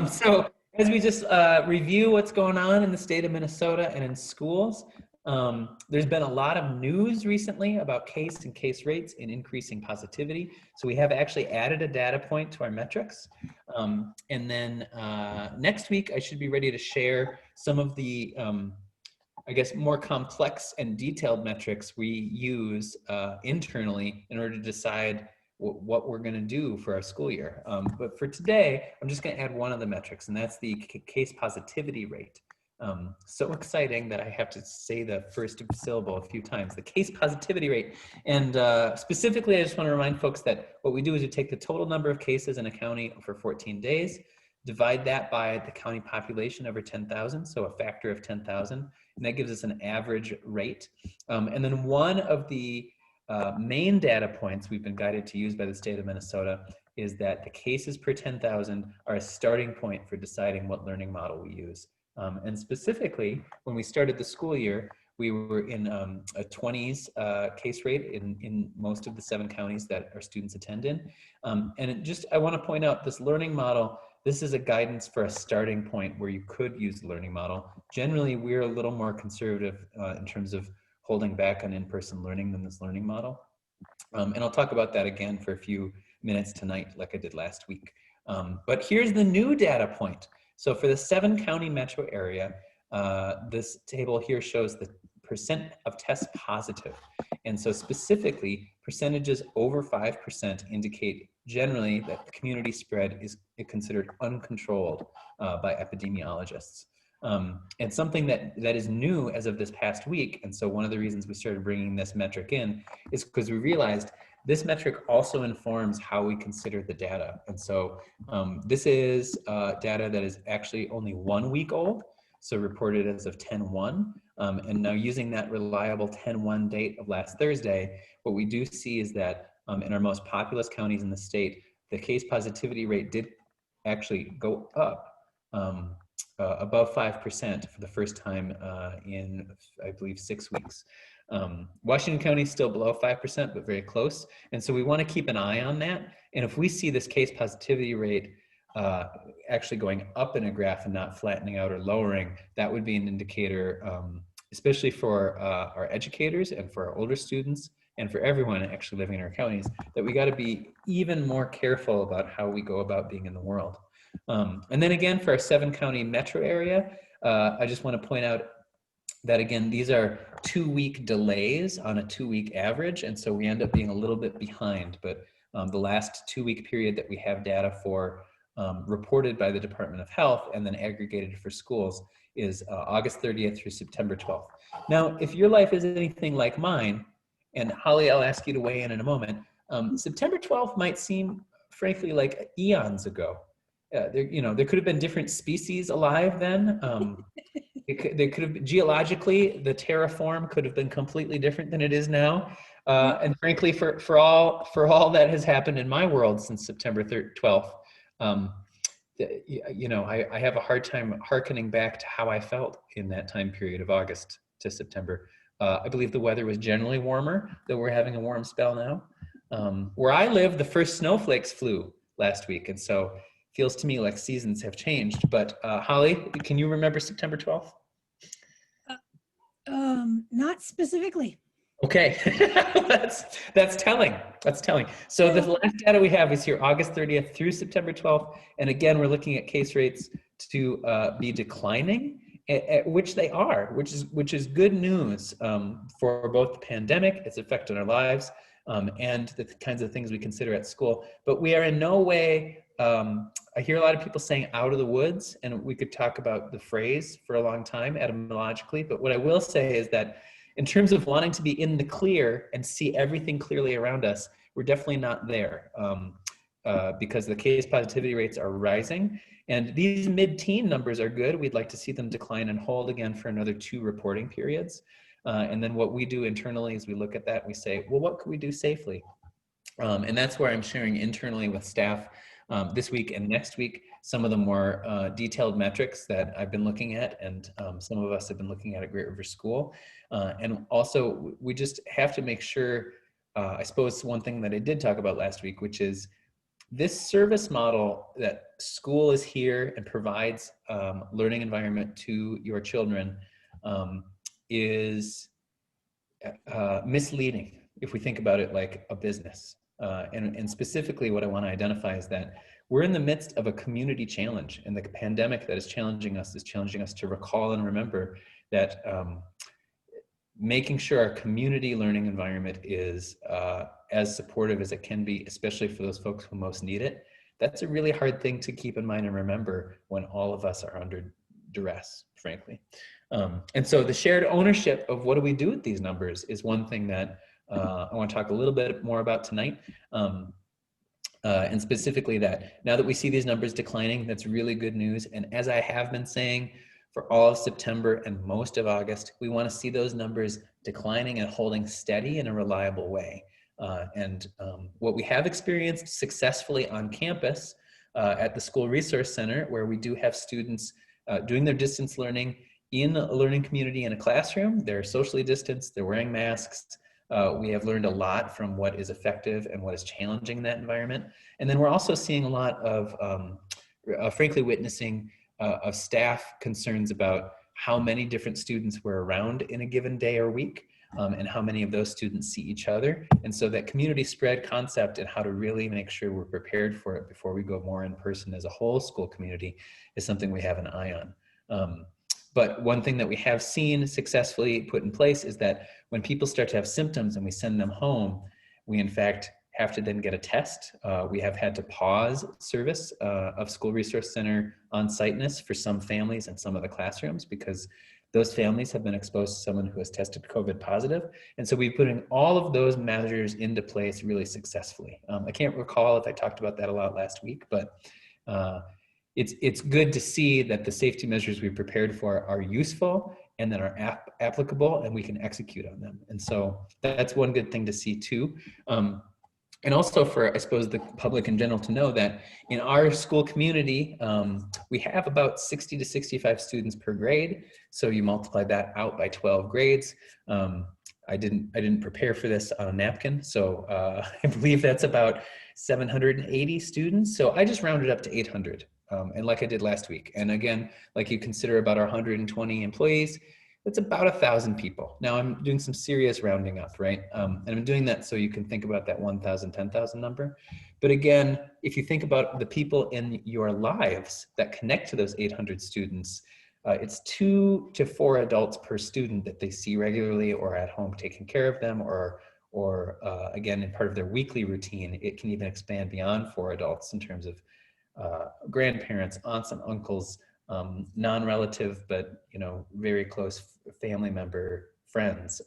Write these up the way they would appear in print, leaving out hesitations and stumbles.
So as we just review what's going on in the state of Minnesota and in schools, there's been a lot of news recently about case and case rates and increasing positivity. So we have actually added a data point to our metrics. And then next week, I should be ready to share some of the, I guess, more complex and detailed metrics we use internally in order to decide what we're going to do for our school year. But for today, I'm just going to add one of the metrics, and that's the case positivity rate. So exciting that I have to say the first syllable a few times, the case positivity rate. And specifically, I just want to remind folks that what we do is we take the total number of cases in a county for 14 days, divide that by the county population over 10,000, so a factor of 10,000, and that gives us an average rate. And then one of the main data points we've been guided to use by the state of Minnesota is that the cases per 10,000 are a starting point for deciding what learning model we use. And specifically, when we started the school year, we were in a 20s case rate in most of the 7 counties that our students attend in. I want to point out this learning model, this is a guidance for a starting point where you could use the learning model. Generally, we're a little more conservative in terms of holding back on in-person learning than this learning model. And I'll talk about that again for a few minutes tonight, like I did last week. But here's the new data point. So for the 7 county metro area, this table here shows the percent of tests positive. And so specifically, percentages over 5% indicate generally that the community spread is considered uncontrolled by epidemiologists. And something that is new as of this past week, and so one of the reasons we started bringing this metric in is because we realized this metric also informs how we consider the data. And so this is data that is actually only 1 week old, so reported as of 10/1. And now using that reliable 10/1 date of last Thursday, what we do see is that in our most populous counties in the state, the case positivity rate did actually go up above 5% for the first time in, I believe, 6 weeks. Washington County is still below 5%, but very close. And so we want to keep an eye on that. And if we see this case positivity rate actually going up in a graph and not flattening out or lowering, that would be an indicator, especially for our educators and for our older students and for everyone actually living in our counties, that we got to be even more careful about how we go about being in the world. And then again, for our 7 county metro area, I just want to point out that again, these are 2-week delays on a 2-week average. And so we end up being a little bit behind, but the last 2-week period that we have data for reported by the Department of Health and then aggregated for schools is August 30th through September 12th. Now, if your life is anything like mine, and Holly, I'll ask you to weigh in a moment, September 12th might seem, frankly, like eons ago. There could have been different species alive then. They could have, geologically, the terraform could have been completely different than it is now. And frankly, for all that has happened in my world since September 12th, I have a hard time hearkening back to how I felt in that time period of August to September. I believe the weather was generally warmer, though we're having a warm spell now. Where I live, the first snowflakes flew last week, and so feels to me like seasons have changed. But Holly, can you remember September 12th? Not specifically. Okay, that's telling. That's telling. So the last data we have is here, August 30th through September 12th. And again, we're looking at case rates to be declining, at which they are, which is good news for both the pandemic, its effect on our lives, and the kinds of things we consider at school. But we are in no way, I hear a lot of people saying out of the woods, and we could talk about the phrase for a long time etymologically, but what I will say is that in terms of wanting to be in the clear and see everything clearly around us, we're definitely not there because the case positivity rates are rising. And these mid-teen numbers are good. We'd like to see them decline and hold again for another 2 reporting periods. And then what we do internally is we look at that and we say, well, what could we do safely? And that's where I'm sharing internally with staff this week and next week some of the more detailed metrics that I've been looking at, and some of us have been looking at Great River School. And also, we just have to make sure, I suppose one thing that I did talk about last week, which is this service model that school is here and provides learning environment to your children is misleading if we think about it like a business. And specifically what I want to identify is that we're in the midst of a community challenge, and the pandemic that is challenging us to recall and remember that making sure our community learning environment is as supportive as it can be, especially for those folks who most need it. That's a really hard thing to keep in mind and remember when all of us are under duress, frankly. And so the shared ownership of what do we do with these numbers is one thing that I want to talk a little bit more about tonight. And specifically that now that we see these numbers declining, that's really good news. And as I have been saying for all of September and most of August, we want to see those numbers declining and holding steady in a reliable way. What we have experienced successfully on campus at the School Resource Center, where we do have students doing their distance learning in a learning community in a classroom, they're socially distanced, they're wearing masks. We have learned a lot from what is effective and what is challenging in that environment. And then we're also seeing a lot of, frankly, witnessing of staff concerns about how many different students were around in a given day or week, and how many of those students see each other. And so that community spread concept and how to really make sure we're prepared for it before we go more in person as a whole school community is something we have an eye on. But one thing that we have seen successfully put in place is that when people start to have symptoms and we send them home, we in fact have to then get a test. We have had to pause service of School Resource Center on-siteness for some families and some of the classrooms because those families have been exposed to someone who has tested COVID positive. And so we're putting all of those measures into place really successfully. I can't recall if I talked about that a lot last week, but it's good to see that the safety measures we prepared for are useful and that are applicable and we can execute on them. And so that's one good thing to see too. And also for, I suppose, the public in general to know that in our school community, we have about 60 to 65 students per grade. So you multiply that out by 12 grades. I didn't prepare for this on a napkin. So I believe that's about 780 students. So I just rounded up to 800. And like I did last week. And again, like you consider about our 120 employees, that's about 1,000 people. Now I'm doing some serious rounding up, right? And I'm doing that so you can think about that 1,000, 10,000 number. But again, if you think about the people in your lives that connect to those 800 students, it's 2 to 4 adults per student that they see regularly or at home taking care of them or again, in part of their weekly routine. It can even expand beyond 4 adults in terms of grandparents, aunts and uncles, non-relative, but very close family member, friends.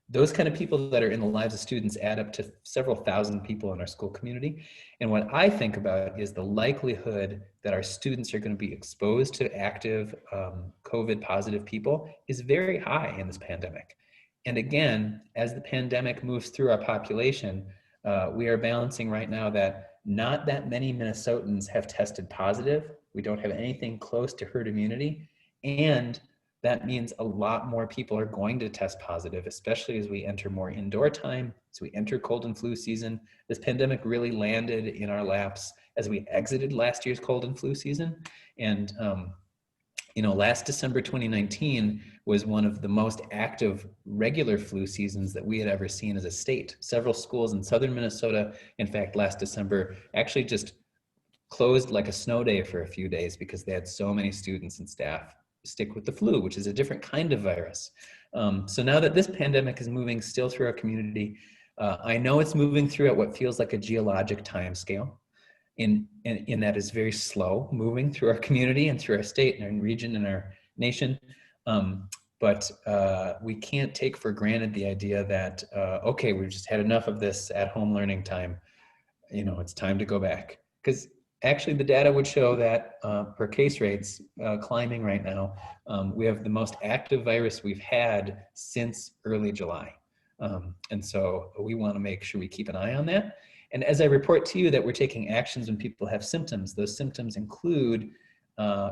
Those kind of people that are in the lives of students add up to several thousand people in our school community. And what I think about is the likelihood that our students are going to be exposed to active COVID positive people is very high in this pandemic. And again, as the pandemic moves through our population, we are balancing right now that not that many Minnesotans have tested positive. We don't have anything close to herd immunity. And that means a lot more people are going to test positive, especially as we enter more indoor time, as we enter cold and flu season. This pandemic really landed in our laps as we exited last year's cold and flu season. And last December 2019 was one of the most active regular flu seasons that we had ever seen as a state. Several schools in southern Minnesota, in fact, last December actually just closed like a snow day for a few days because they had so many students and staff sick with the flu, which is a different kind of virus. So now that this pandemic is moving still through our community, I know it's moving through at what feels like a geologic time scale. In that is very slow moving through our community and through our state and our region and our nation. But we can't take for granted the idea that, okay, we've just had enough of this at-home learning time. It's time to go back. Because actually the data would show that per case rates climbing right now, we have the most active virus we've had since early July. And so we want to make sure we keep an eye on that. And as I report to you that we're taking actions when people have symptoms, those symptoms include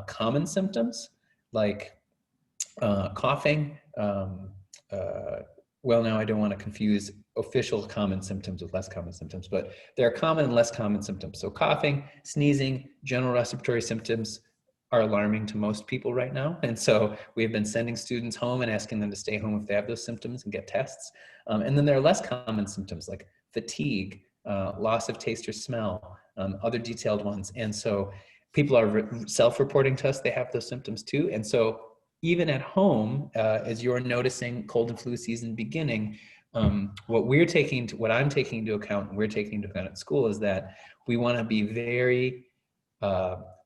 common symptoms like coughing. Well, now I don't want to confuse official common symptoms with less common symptoms, but there are common and less common symptoms. So coughing, sneezing, general respiratory symptoms are alarming to most people right now. And so we've been sending students home and asking them to stay home if they have those symptoms and get tests. And then there are less common symptoms like fatigue, loss of taste or smell, other detailed ones. And so people are self-reporting to us they have those symptoms too. And so even at home, as you're noticing cold and flu season beginning, what I'm taking into account and we're taking into account at school is that we want to be very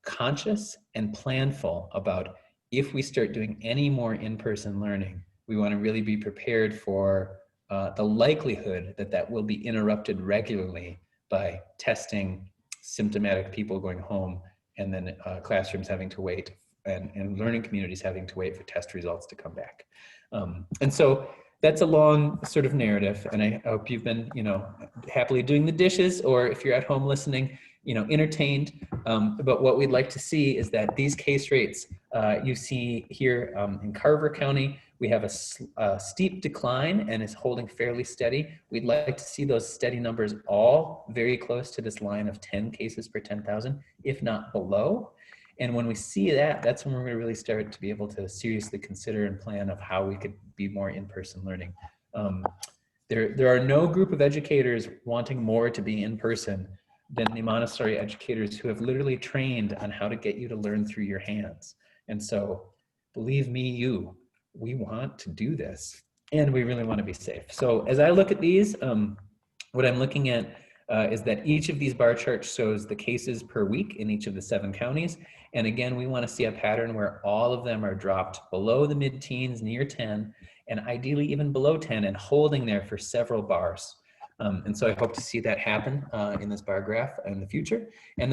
conscious and planful about if we start doing any more in-person learning, we want to really be prepared for the likelihood that that will be interrupted regularly by testing symptomatic people going home and then classrooms having to wait and learning communities having to wait for test results to come back. And so that's a long sort of narrative, and I hope you've been, happily doing the dishes, or if you're at home listening, entertained. But what we'd like to see is that these case rates you see here in Carver County, we have a steep decline and it's holding fairly steady. We'd like to see those steady numbers all very close to this line of 10 cases per 10,000, if not below. And when we see that, that's when we're going to really start to be able to seriously consider and plan of how we could be more in-person learning. There are no group of educators wanting more to be in person than the Montessori educators who have literally trained on how to get you to learn through your hands. And so believe me, we want to do this and we really want to be safe. So as I look at these, what I'm looking at is that each of these bar charts shows the cases per week in each of the 7 counties. And again, we want to see a pattern where all of them are dropped below the mid-teens, near 10, and ideally even below 10 and holding there for several bars. And so I hope to see that happen in this bar graph in the future. And